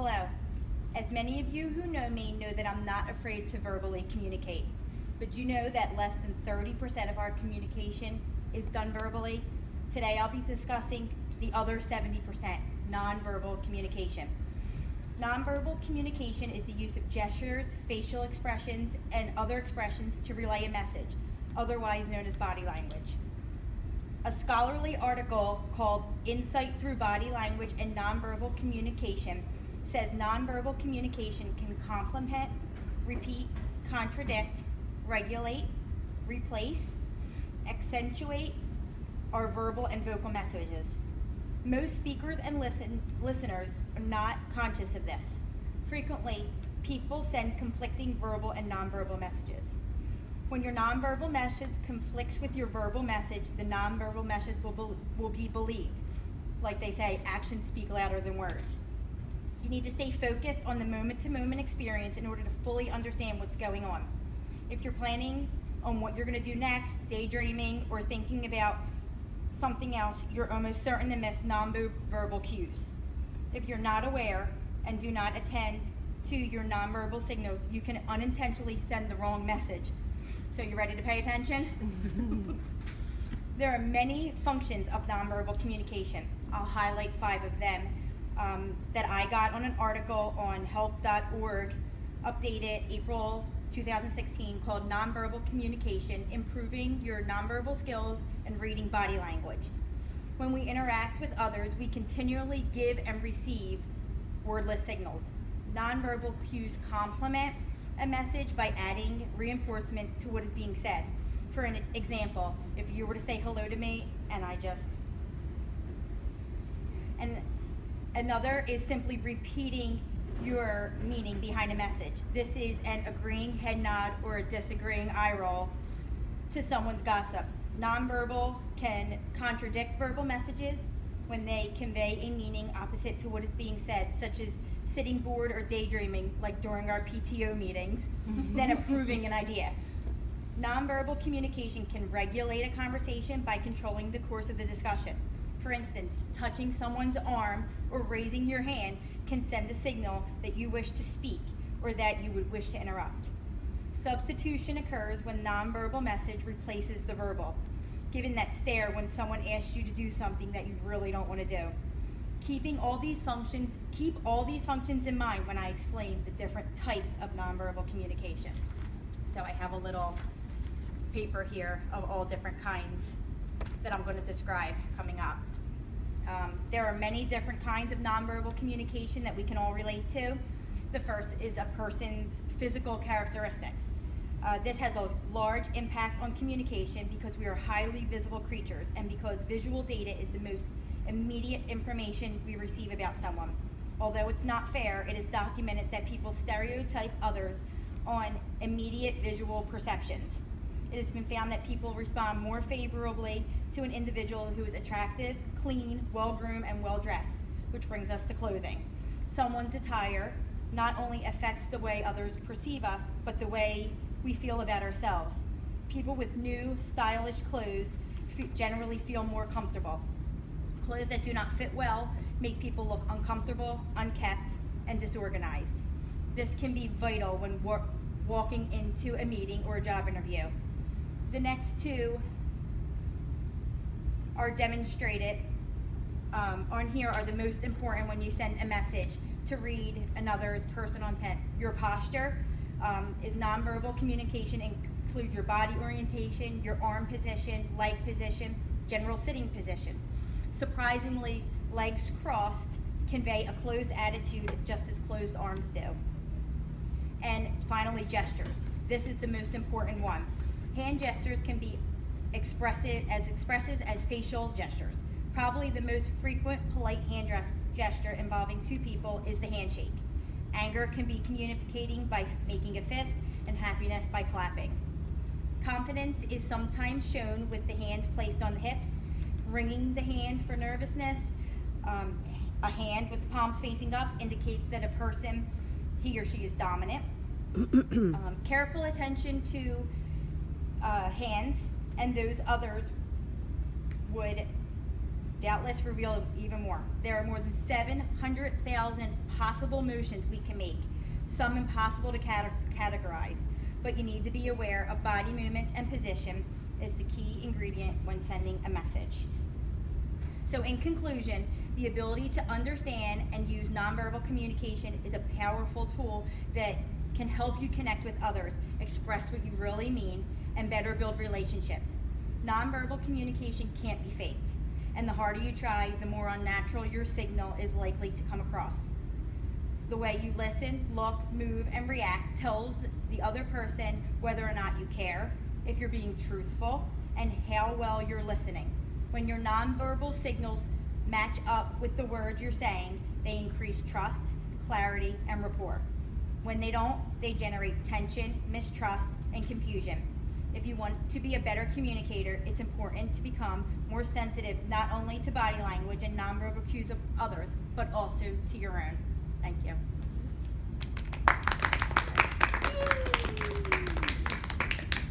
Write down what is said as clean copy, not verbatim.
Hello. As many of you who know me know that I'm not afraid to verbally communicate. But you know that less than 30% of our communication is done verbally? Today I'll be discussing the other 70%, nonverbal communication. Nonverbal communication is the use of gestures, facial expressions, and other expressions to relay a message, otherwise known as body language. A scholarly article called Insight Through Body Language and Nonverbal Communication says nonverbal communication can complement, repeat, contradict, regulate, replace, accentuate our verbal and vocal messages. Most speakers and listeners are not conscious of this. Frequently, people send conflicting verbal and nonverbal messages. When your nonverbal message conflicts with your verbal message, the nonverbal message will be believed. Like they say, actions speak louder than words. You need to stay focused on the moment-to-moment experience in order to fully understand what's going on. If you're planning on what you're going to do next, daydreaming, or thinking about something else, you're almost certain to miss nonverbal cues. If you're not aware and do not attend to your nonverbal signals, you can unintentionally send the wrong message. So you ready to pay attention? There are many functions of nonverbal communication. I'll highlight 5 of them that I got on an article on help.org, updated April 2016, called Nonverbal Communication, Improving Your Nonverbal Skills and Reading Body Language. When we interact with others, we continually give and receive wordless signals. Nonverbal cues complement a message by adding reinforcement to what is being said. For an example, if you were to say hello to me and another is simply repeating your meaning behind a message. This is an agreeing head nod or a disagreeing eye roll to someone's gossip. Nonverbal can contradict verbal messages when they convey a meaning opposite to what is being said, such as sitting bored or daydreaming, like during our PTO meetings, then approving an idea. Nonverbal communication can regulate a conversation by controlling the course of the discussion. For instance, touching someone's arm or raising your hand can send a signal that you wish to speak or that you would wish to interrupt. Substitution occurs when nonverbal message replaces the verbal. Given that stare when someone asks you to do something that you really don't want to do. Keep all these functions in mind when I explain the different types of nonverbal communication. So I have a little paper here of all different kinds that I'm going to describe coming up. There are many different kinds of nonverbal communication that we can all relate to. The first is a person's physical characteristics. This has a large impact on communication because we are highly visible creatures and because visual data is the most immediate information we receive about someone. Although it's not fair, it is documented that people stereotype others on immediate visual perceptions. It has been found that people respond more favorably to an individual who is attractive, clean, well-groomed, and well-dressed, which brings us to clothing. Someone's attire not only affects the way others perceive us, but the way we feel about ourselves. People with new, stylish clothes generally feel more comfortable. Clothes that do not fit well make people look uncomfortable, unkept, and disorganized. This can be vital when walking into a meeting or a job interview. The next 2 are demonstrated on here are the most important when you send a message to read another's personal intent. Your posture is nonverbal communication, includes your body orientation, your arm position, leg position, general sitting position. Surprisingly, legs crossed convey a closed attitude just as closed arms do. And finally, gestures. This is the most important one. Hand gestures can be expressive as facial gestures. Probably the most frequent polite hand gesture involving 2 people is the handshake. Anger can be communicating by making a fist, and happiness by clapping. Confidence is sometimes shown with the hands placed on the hips, wringing the hands for nervousness. A hand with the palms facing up indicates that a person, he or she, is dominant. Careful attention to hands and those others would doubtless reveal even more. There are more than 700,000 possible motions we can make, some impossible to categorize, but you need to be aware of body movements and position is the key ingredient when sending a message. So in conclusion, the ability to understand and use nonverbal communication is a powerful tool that can help you connect with others, express what you really mean, and better build relationships. Nonverbal communication can't be faked, and the harder you try, the more unnatural your signal is likely to come across. The way you listen, look, move, and react tells the other person whether or not you care, if you're being truthful, and how well you're listening. When your nonverbal signals match up with the words you're saying, they increase trust, clarity, and rapport. When they don't, they generate tension, mistrust, and confusion. If you want to be a better communicator, it's important to become more sensitive not only to body language and nonverbal cues of others, but also to your own. Thank you.